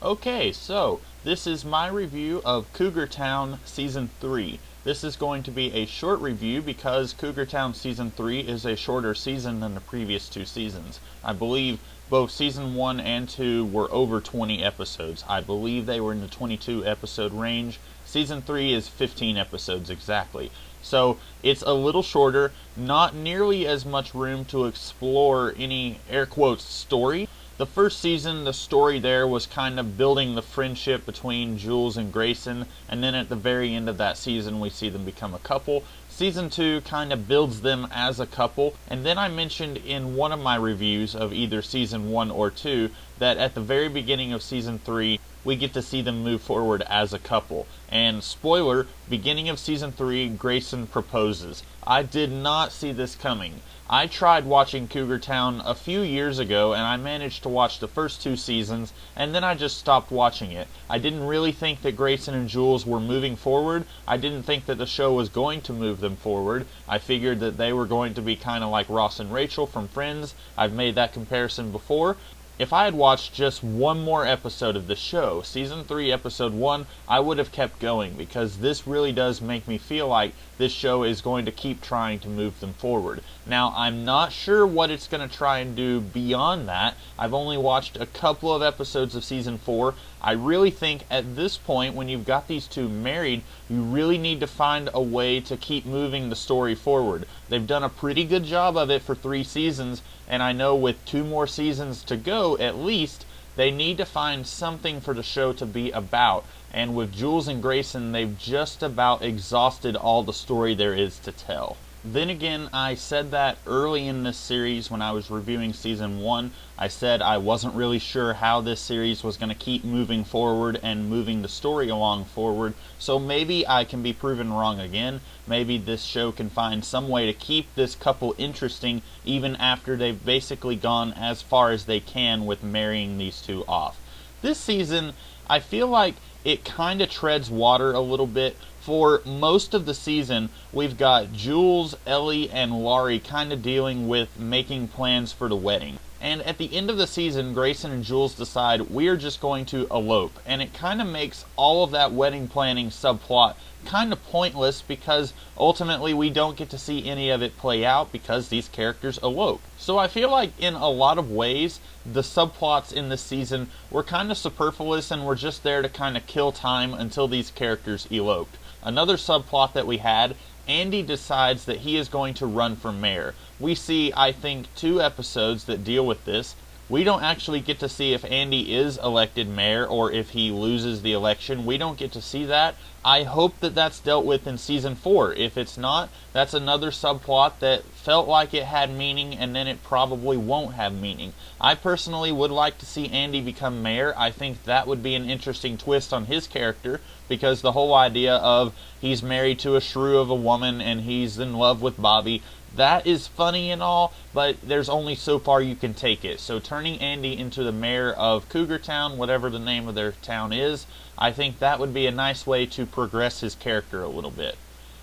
Okay, so this is my review of Cougar Town Season 3. This is going to be a short review because Cougar Town Season 3 is a shorter season than the previous two seasons. I believe both Season 1 and 2 were over 20 episodes. I believe they were in the 22 episode range. Season 3 is 15 episodes exactly. So it's a little shorter, not nearly as much room to explore any air quotes story. The first season, the story there was kind of building the friendship between Jules and Grayson, and then at the very end of that season we see them become a couple. Season 2 kind of builds them as a couple, and then I mentioned in one of my reviews of either Season 1 or 2 that at the very beginning of Season 3 we get to see them move forward as a couple. And spoiler, beginning of Season 3, Grayson proposes. I did not see this coming. I tried watching Cougar Town a few years ago and I managed to watch the first two seasons and then I just stopped watching it. I didn't really think that Grayson and Jules were moving forward. I didn't think that the show was going to move them forward. I figured that they were going to be kind of like Ross and Rachel from Friends. I've made that comparison before. If I had watched just one more episode of the show, Season 3, Episode 1, I would have kept going because this really does make me feel like this show is going to keep trying to move them forward. Now, I'm not sure what it's going to try and do beyond that. I've only watched a couple of episodes of Season 4. I really think at this point, when you've got these two married, you really need to find a way to keep moving the story forward. They've done a pretty good job of it for 3 seasons, and I know with 2 more seasons to go at least, they need to find something for the show to be about. And with Jules and Grayson, they've just about exhausted all the story there is to tell. Then again, I said that early in this series when I was reviewing Season 1. I said I wasn't really sure how this series was going to keep moving forward and moving the story along forward. So maybe I can be proven wrong again. Maybe this show can find some way to keep this couple interesting even after they've basically gone as far as they can with marrying these two off. This season, I feel like it kind of treads water a little bit. For most of the season, we've got Jules, Ellie, and Laurie kind of dealing with making plans for the wedding. And at the end of the season, Grayson and Jules decide we're just going to elope. And it kind of makes all of that wedding planning subplot kind of pointless because ultimately we don't get to see any of it play out because these characters elope. So I feel like in a lot of ways, the subplots in this season were kind of superfluous and were just there to kind of kill time until these characters eloped. Another subplot that we had, Andy decides that he is going to run for mayor. We see, I think, 2 episodes that deal with this. We don't actually get to see if Andy is elected mayor or if he loses the election. We don't get to see that. I hope that that's dealt with in Season 4. If it's not, that's another subplot that felt like it had meaning and then it probably won't have meaning. I personally would like to see Andy become mayor. I think that would be an interesting twist on his character because the whole idea of he's married to a shrew of a woman and he's in love with Bobby, that is funny and all, but there's only so far you can take it. So turning Andy into the mayor of Cougar Town, whatever the name of their town is, I think that would be a nice way to progress his character a little bit.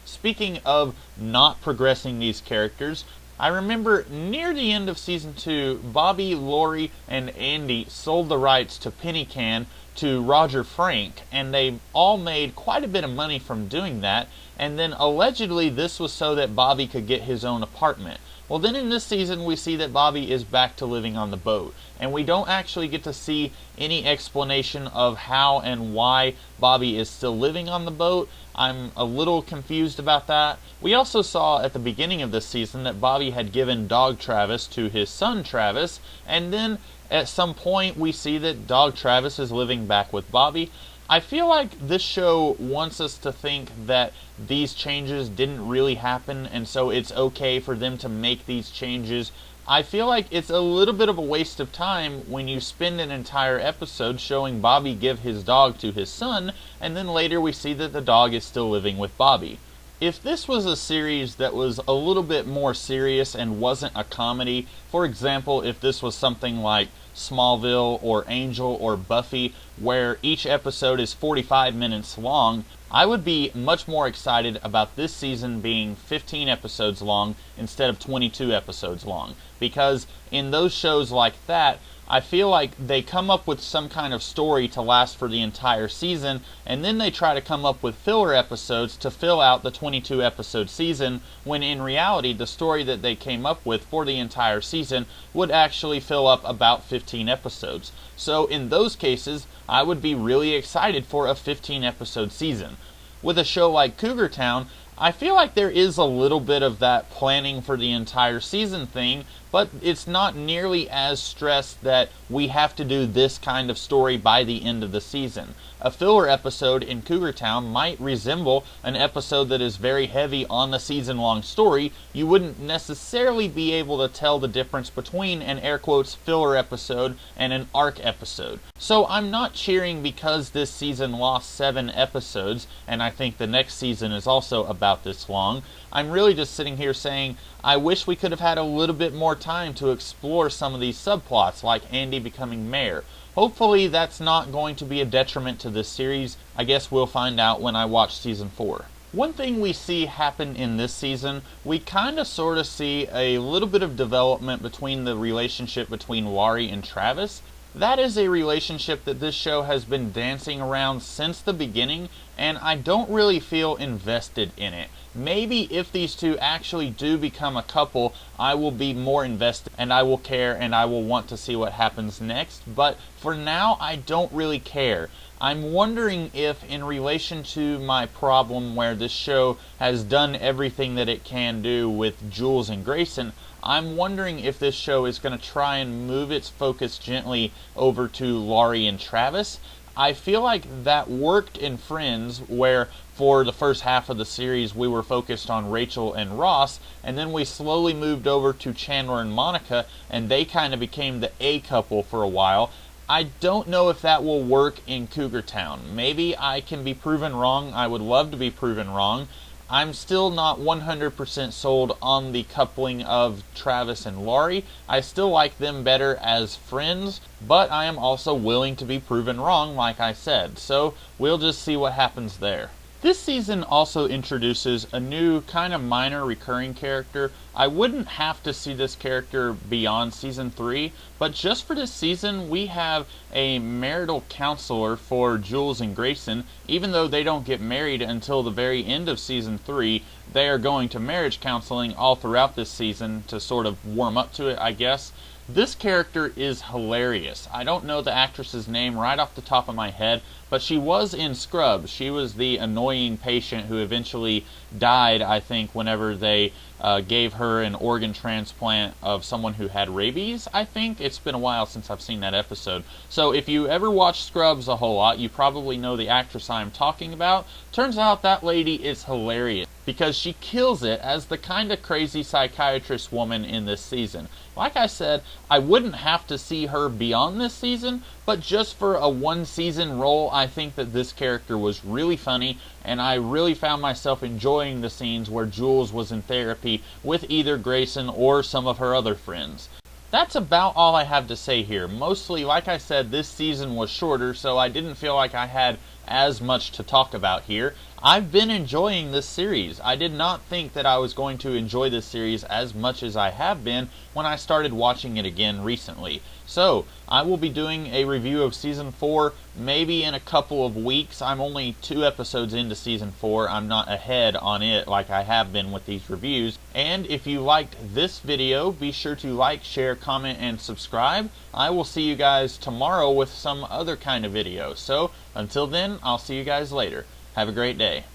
Speaking of not progressing these characters, I remember near the end of Season 2, Bobby, Laurie, and Andy sold the rights to Penny Can to Roger Frank, and they all made quite a bit of money from doing that, and then allegedly this was so that Bobby could get his own apartment. Well, then in this season we see that Bobby is back to living on the boat, and we don't actually get to see any explanation of how and why Bobby is still living on the boat. I'm a little confused about that. We also saw at the beginning of this season that Bobby had given Dog Travis to his son Travis, and then at some point we see that Dog Travis is living back with Bobby. I feel like this show wants us to think that these changes didn't really happen and so it's okay for them to make these changes. I feel like it's a little bit of a waste of time when you spend an entire episode showing Bobby give his dog to his son and then later we see that the dog is still living with Bobby. If this was a series that was a little bit more serious and wasn't a comedy, for example, if this was something like Smallville or Angel or Buffy, where each episode is 45 minutes long, I would be much more excited about this season being 15 episodes long instead of 22 episodes long. Because in those shows like that, I feel like they come up with some kind of story to last for the entire season, and then they try to come up with filler episodes to fill out the 22 episode season, when in reality the story that they came up with for the entire season would actually fill up about 15 episodes. So in those cases, I would be really excited for a 15 episode season. With a show like Cougar Town, I feel like there is a little bit of that planning for the entire season thing, but it's not nearly as stressed that we have to do this kind of story by the end of the season. A filler episode in Cougar Town might resemble an episode that is very heavy on the season-long story. You wouldn't necessarily be able to tell the difference between an air quotes filler episode and an arc episode. So I'm not cheering because this season lost 7 episodes, and I think the next season is also about this long. I'm really just sitting here saying, I wish we could have had a little bit more time to explore some of these subplots, like Andy becoming mayor. Hopefully that's not going to be a detriment to this series. I guess we'll find out when I watch season 4. One thing we see happen in this season, we kind of sort of see a little bit of development between the relationship between Laurie and Travis. That is a relationship that this show has been dancing around since the beginning, and I don't really feel invested in it. Maybe if these two actually do become a couple, I will be more invested and I will care and I will want to see what happens next, but for now I don't really care. I'm wondering if, in relation to my problem where this show has done everything that it can do with Jules and Grayson, I'm wondering if this show is going to try and move its focus gently over to Laurie and Travis. I feel like that worked in Friends, where for the first half of the series we were focused on Rachel and Ross, and then we slowly moved over to Chandler and Monica, and they kind of became the A couple for a while. I don't know if that will work in Cougar Town. Maybe I can be proven wrong. I would love to be proven wrong. I'm still not 100% sold on the coupling of Travis and Laurie. I still like them better as friends, but I am also willing to be proven wrong, like I said. So we'll just see what happens there. This season also introduces a new kind of minor recurring character. I wouldn't have to see this character beyond season 3, but just for this season we have a marital counselor for Jules and Grayson. Even though they don't get married until the very end of season 3, they are going to marriage counseling all throughout this season to sort of warm up to it, I guess. This character is hilarious. I don't know the actress's name right off the top of my head, but she was in Scrubs. She was the annoying patient who eventually died, I think, whenever they gave her an organ transplant of someone who had rabies, I think. It's been a while since I've seen that episode. So if you ever watch Scrubs a whole lot, you probably know the actress I'm talking about. Turns out that lady is hilarious, because she kills it as the kind of crazy psychiatrist woman in this season. Like I said, I wouldn't have to see her beyond this season, but just for a one-season role, I think that this character was really funny, and I really found myself enjoying the scenes where Jules was in therapy with either Grayson or some of her other friends. That's about all I have to say here. Mostly, like I said, this season was shorter, so I didn't feel like I had as much to talk about here. I've been enjoying this series. I did not think that I was going to enjoy this series as much as I have been when I started watching it again recently. So, I will be doing a review of Season 4 maybe in a couple of weeks. I'm only 2 episodes into Season 4. I'm not ahead on it like I have been with these reviews. And if you liked this video, be sure to like, share, comment, and subscribe. I will see you guys tomorrow with some other kind of video. So, until then, I'll see you guys later. Have a great day.